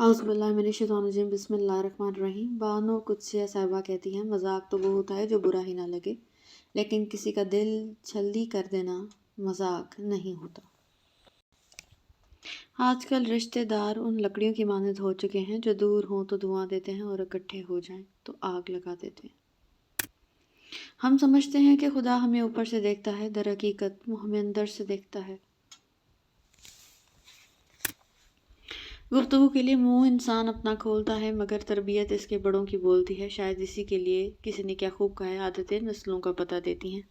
औज़ु बिल्लाहि मिनश्शैतानिर्रजीम बिस्मिल्लाहिर्रहमानिर्रहीम। बानो कुद्सिया साहिबा कहती हैं, मजाक तो वो होता है जो बुरा ही ना लगे, लेकिन किसी का दिल छल्ली कर देना मजाक नहीं होता। आजकल रिश्तेदार उन लकड़ियों की मानद हो चुके हैं जो दूर हों तो धुआं देते हैं और इकट्ठे हो जाएं तो आग लगा देते हैं। हम समझते हैं कि खुदा हमें ऊपर से देखता है, दर हकीकत वो हमें अंदर से देखता है। गुफ्तगू के लिए मुंह इंसान अपना खोलता है, मगर तरबियत इसके बड़ों की बोलती है। शायद इसी के लिए किसी ने क्या खूब कहा है, आदतें नस्लों का पता देती हैं।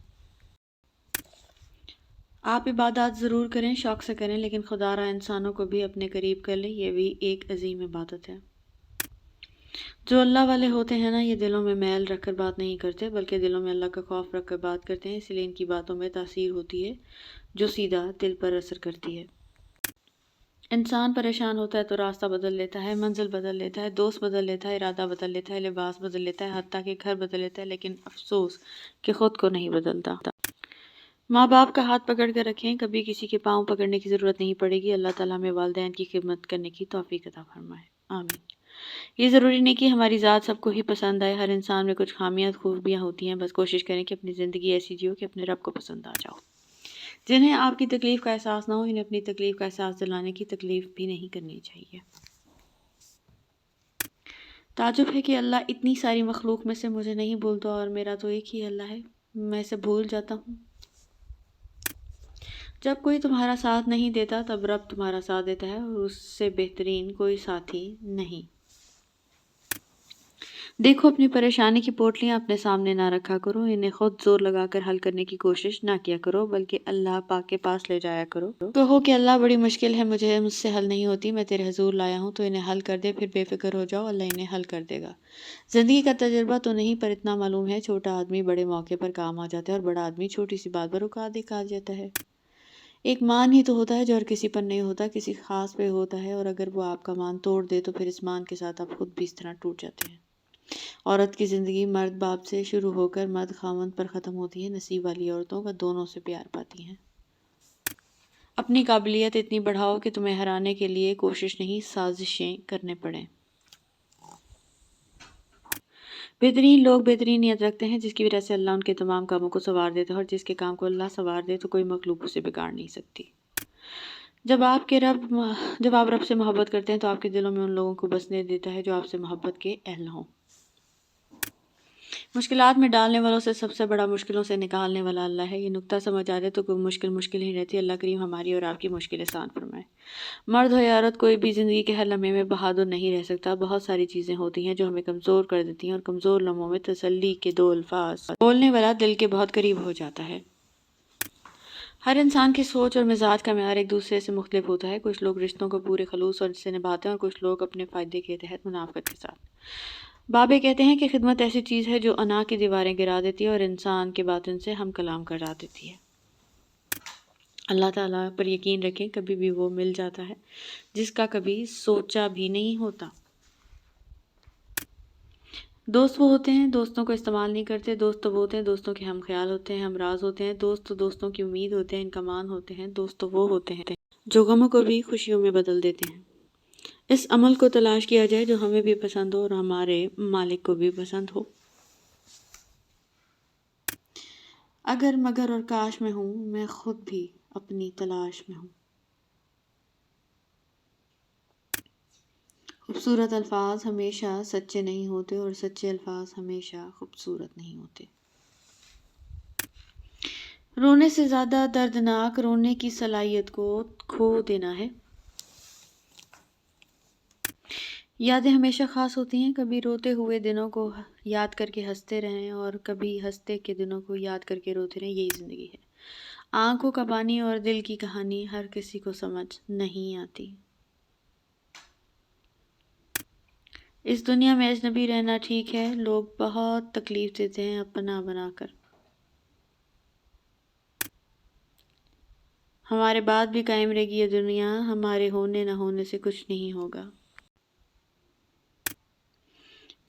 आप इबादत ज़रूर करें, शौक़ से करें, लेकिन खुदारा इंसानों को भी अपने करीब कर लें, ये भी एक अजीम इबादत है। जो अल्लाह वाले होते हैं ना, ये दिलों में मैल रख कर बात नहीं करते, बल्कि दिलों में अल्लाह का खौफ रख कर बात करते हैं। इसलिए इनकी बातों में तासीर होती है जो सीधा दिल पर असर करती है। इंसान परेशान होता है तो रास्ता बदल लेता है, मंजिल बदल लेता है, दोस्त बदल लेता है, इरादा बदल लेता है, लिबास बदल लेता है, हत्ता कि घर बदल लेता है, लेकिन अफसोस कि खुद को नहीं बदलता। माँ बाप का हाथ पकड़ कर रखें, कभी किसी के पाँव पकड़ने की ज़रूरत नहीं पड़ेगी। अल्लाह ताला हमें वालिदैन की खिदमत करने की तौफीक अता फरमाए, आमीन। ये ज़रूरी नहीं कि हमारी ज़ात सबको ही पसंद आए। हर इंसान में कुछ खामियां खूबियाँ होती हैं। बस कोशिश करें कि अपनी ज़िंदगी ऐसी जियो कि अपने रब को पसंद आ जाओ। जिन्हें आपकी तकलीफ़ का एहसास ना हो, इन्हें अपनी तकलीफ़ का एहसास दिलाने की तकलीफ़ भी नहीं करनी चाहिए। ताजुब है कि अल्लाह इतनी सारी मखलूक में से मुझे नहीं भूलता, और मेरा तो एक ही अल्लाह है, मैं इसे भूल जाता हूँ। जब कोई तुम्हारा साथ नहीं देता, तब रब तुम्हारा साथ देता है, और उससे बेहतरीन कोई साथी नहीं। देखो, अपनी परेशानी की पोटलियाँ अपने सामने ना रखा करो, इन्हें खुद जोर लगाकर हल करने की कोशिश ना किया करो, बल्कि अल्लाह पाक के पास ले जाया करो। कहो कि अल्लाह, बड़ी मुश्किल है, मुझसे हल नहीं होती, मैं तेरे हुजूर लाया हूँ, तो इन्हें हल कर दे। फिर बेफिक्र हो जाओ, अल्लाह इन्हें हल कर देगा। ज़िंदगी का तजुर्बा तो नहीं, पर इतना मालूम है, छोटा आदमी बड़े मौके पर काम आ जाता है, और बड़ा आदमी छोटी सी बात पर औकात दिखा जाता है। एक मान ही तो होता है जो हर किसी पर नहीं होता, किसी खास पे होता है, और अगर वो आपका मान तोड़ दे तो फिर इस मान के साथ आप खुद भी इस तरह टूट जाते हैं। औरत की ज़िंदगी मर्द बाप से शुरू होकर मर्द खामंद पर ख़त्म होती है। नसीब वाली औरतों का दोनों से प्यार पाती हैं। अपनी काबिलियत इतनी बढ़ाओ कि तुम्हें हराने के लिए कोशिश नहीं, साजिशें करने पड़ें। बेहतरीन लोग बेहतरीन नीयत रखते हैं, जिसकी वजह से अल्लाह उनके तमाम कामों को संवार देता है, और जिसके काम को अल्लाह संवार दे तो कोई मखलूक उसे बिगाड़ नहीं सकती। जब आप रब से मोहब्बत करते हैं तो आपके दिलों में उन लोगों को बसने देता है जो आपसे मोहब्बत के अहल हों। मुश्किलात में डालने वालों से सबसे बड़ा मुश्किलों से निकालने वाला अल्लाह है। ये नुक्ता समझ आ जाए तो कोई मुश्किल ही रहती है। अल्लाह करीम हमारी और आपकी मुश्किल आसान फरमाए। मर्द हो या औरत, कोई भी ज़िंदगी के हर लम्हे में बहादुर नहीं रह सकता। बहुत सारी चीज़ें होती हैं जो हमें कमज़ोर कर देती हैं, और कमज़ोर लम्हों में तसल्ली के दो अल्फाज बोलने वाला दिल के बहुत करीब हो जाता है। हर इंसान की सोच और मिजाज का म्यार एक दूसरे से मुख्तलिफ होता है। कुछ लोग रिश्तों को पूरे खलूस और से निभाते हैं, और कुछ लोग अपने फ़ायदे के तहत मुनाफ़त के साथ। बाबे कहते हैं कि खिदमत ऐसी चीज़ है जो अना की दीवारें गिरा देती है और इंसान के बातिन से हम कलाम करा देती है। अल्लाह ताला पर यकीन रखें, कभी भी वो मिल जाता है जिसका कभी सोचा भी नहीं होता। दोस्त वो होते हैं, दोस्तों को इस्तेमाल नहीं करते। दोस्त तो वो होते हैं, दोस्तों के हम ख्याल होते हैं, हम राज होते हैं। दोस्त तो दोस्तों की उम्मीद होते हैं, इनका मान होते हैं। दोस्त तो वो होते हैं जो गमों को भी खुशियों में बदल देते हैं। इस अमल को तलाश किया जाए जो हमें भी पसंद हो और हमारे मालिक को भी पसंद हो। अगर मगर और काश में हूँ, मैं खुद भी अपनी तलाश में हूँ। खूबसूरत अल्फाज हमेशा सच्चे नहीं होते, और सच्चे अल्फाज हमेशा खूबसूरत नहीं होते। रोने से ज़्यादा दर्दनाक रोने की सलाहियत को खो देना है। यादें हमेशा ख़ास होती हैं। कभी रोते हुए दिनों को याद करके हंसते रहें, और कभी हंसते के दिनों को याद करके रोते रहें। यही ज़िंदगी है। आंखों का पानी और दिल की कहानी हर किसी को समझ नहीं आती। इस दुनिया में अजनबी रहना ठीक है। लोग बहुत तकलीफ देते हैं अपना बनाकर। हमारे बाद भी कायम रहेगी ये दुनिया, हमारे होने न होने से कुछ नहीं होगा।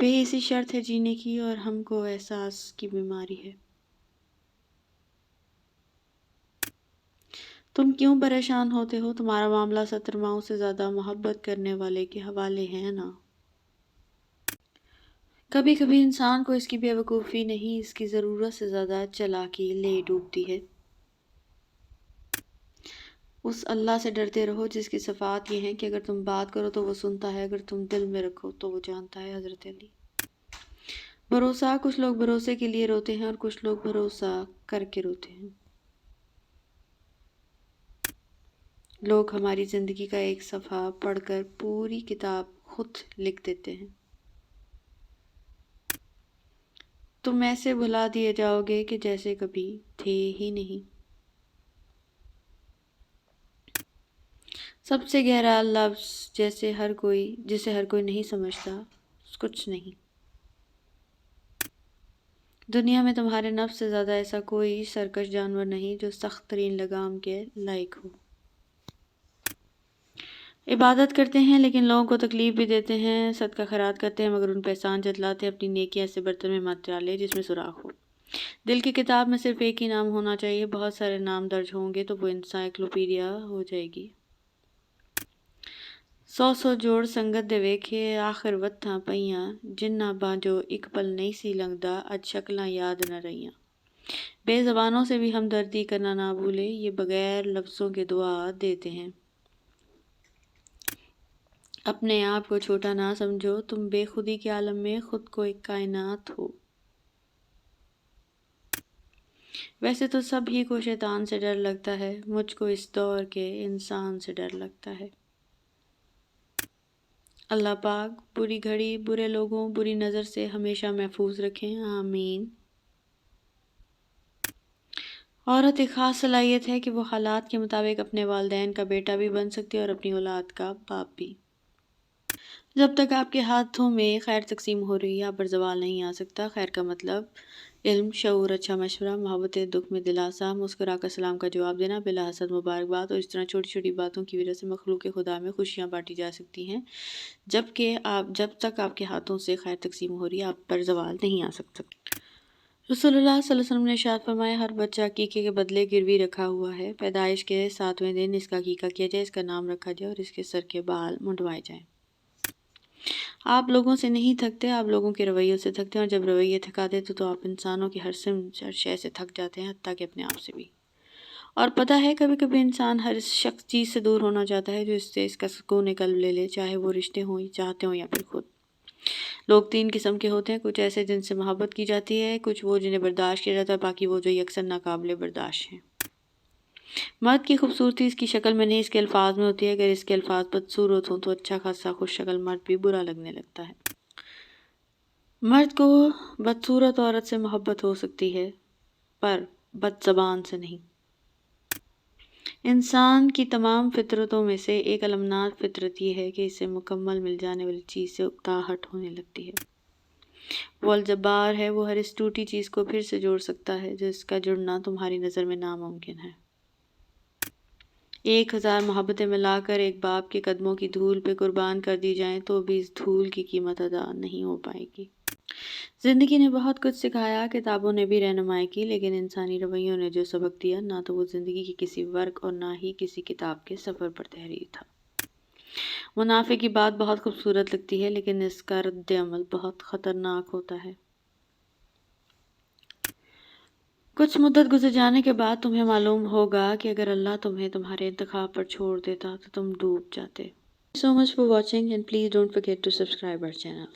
बेहिसी शर्त है जीने की, और हमको एहसास की बीमारी है। تم کیوں پریشان ہوتے ہو؟ تمہارا معاملہ 70 ماؤں سے زیادہ محبت کرنے والے کے حوالے ہے نا۔ کبھی کبھی انسان کو اس کی بے وقوفی نہیں، اس کی ضرورت سے زیادہ چالاکی لے ڈوبتی ہے۔ اس اللہ سے ڈرتے رہو جس کی صفات یہ ہیں کہ اگر تم بات کرو تو وہ سنتا ہے، اگر تم دل میں رکھو تو وہ جانتا ہے۔ حضرت علی۔ بھروسہ، کچھ لوگ بھروسے کے لیے روتے ہیں اور کچھ لوگ بھروسہ کر کے روتے ہیں۔ لوگ ہماری زندگی کا ایک صفحہ پڑھ کر پوری کتاب خود لکھ دیتے ہیں۔ تم ایسے بھلا دیے جاؤ گے کہ جیسے کبھی تھے ہی نہیں۔ سب سے گہرا لفظ جسے ہر کوئی نہیں سمجھتا، کچھ نہیں۔ دنیا میں تمہارے نفس سے زیادہ ایسا کوئی سرکش جانور نہیں جو سخت ترین لگام کے لائق ہو۔ عبادت کرتے ہیں لیکن لوگوں کو تکلیف بھی دیتے ہیں، صدقہ خیرات کرتے ہیں مگر ان پہ احسان جتلاتے ہیں۔ اپنی نیکیاں ایسے برتن میں مت ڈالے جس میں سوراخ ہو۔ دل کی کتاب میں صرف ایک ہی نام ہونا چاہیے، بہت سارے نام درج ہوں گے تو وہ انسائکلوپیڈیا ہو جائے گی۔ 100 جوڑ سنگت دے ویکھے، آخر وتھاں پئیاں، جنہ بانجو ایک پل نہیں سی لنگدا، اج شکلاں یاد نہ رہیاں۔ بے زبانوں سے بھی ہمدردی کرنا نہ بھولے، یہ بغیر لفظوں کے دعا دیتے ہیں۔ اپنے آپ کو چھوٹا نہ سمجھو، تم بے خودی کے عالم میں خود کو ایک کائنات ہو۔ ویسے تو سب ہی کو شیطان سے ڈر لگتا ہے، مجھ کو اس دور کے انسان سے ڈر لگتا ہے۔ اللہ پاک بری گھڑی، برے لوگوں، بری نظر سے ہمیشہ محفوظ رکھیں، آمین۔ عورت ایک خاص صلاحیت ہے کہ وہ حالات کے مطابق اپنے والدین کا بیٹا بھی بن سکتی ہے اور اپنی اولاد کا باپ بھی۔ جب تک آپ کے ہاتھوں میں خیر تقسیم ہو رہی ہے، آپ پر زوال نہیں آ سکتا۔ خیر کا مطلب علم، شعور، اچھا مشورہ، محبت، دکھ میں دلاسا، مسکرا کر سلام کا جواب دینا، بلا حسد مبارکباد، اور اس طرح چھوٹی چھوٹی باتوں کی وجہ سے مخلوق خدا میں خوشیاں بانٹی جا سکتی ہیں۔ جب تک آپ کے ہاتھوں سے خیر تقسیم ہو رہی ہے، آپ پر زوال نہیں آ سکتا۔ رسول اللہ صلی اللہ علیہ وسلم نے ارشاد فرمایا، ہر بچہ عقیقے کے بدلے گروی رکھا ہوا ہے۔ پیدائش کے 7ویں دن اس کا عقیقہ کیا جائے، اس کا نام رکھا جائے اور اس کے سر کے بال منڈوائے جائیں۔ آپ لوگوں سے نہیں تھکتے، آپ لوگوں کے رویوں سے تھکتے ہیں، اور جب رویے تھکا دیتے تو آپ انسانوں کی ہر سمت ہر شے سے تھک جاتے ہیں، حتیٰ کہ اپنے آپ سے بھی۔ اور پتہ ہے کبھی کبھی انسان ہر شخص چیز سے دور ہونا چاہتا ہے جو اس سے اس کا سکون قلب لے لے، چاہے وہ رشتے ہوں، چاہتے ہوں یا پھر خود۔ لوگ 3 قسم کے ہوتے ہیں، کچھ ایسے جن سے محبت کی جاتی ہے، کچھ وہ جنہیں برداشت کیا جاتا ہے، باقی وہ جو یکسر ناقابل برداشت ہیں۔ مرد کی خوبصورتی اس کی شکل میں نہیں، اس کے الفاظ میں ہوتی ہے۔ اگر اس کے الفاظ بدصورت ہوں تو اچھا خاصا خوش شکل مرد بھی برا لگنے لگتا ہے۔ مرد کو بدصورت عورت سے محبت ہو سکتی ہے پر بد زبان سے نہیں۔ انسان کی تمام فطرتوں میں سے ایک المناک فطرت یہ ہے کہ اسے مکمل مل جانے والی چیز سے اکتاہٹ ہونے لگتی ہے۔ وہ الجبار ہے، وہ ہر اس ٹوٹی چیز کو پھر سے جوڑ سکتا ہے جس کا جڑنا تمہاری نظر میں ناممکن ہے۔ 1000 محبتیں ملا کر ایک باپ کے قدموں کی دھول پہ قربان کر دی جائیں تو بھی اس دھول کی قیمت ادا نہیں ہو پائے گی۔ زندگی نے بہت کچھ سکھایا، کتابوں نے بھی رہنمائی کی، لیکن انسانی رویوں نے جو سبق دیا، نہ تو وہ زندگی کی کسی ورق اور نہ ہی کسی کتاب کے سفر پر تحریر تھا۔ منافع کی بات بہت خوبصورت لگتی ہے لیکن اس کا رد عمل بہت خطرناک ہوتا ہے۔ کچھ مدت گزر جانے کے بعد تمہیں معلوم ہوگا کہ اگر اللہ تمہیں تمہارے انتخاب پر چھوڑ دیتا تو تم ڈوب جاتے۔ So much for watching and please don't forget to subscribe our channel.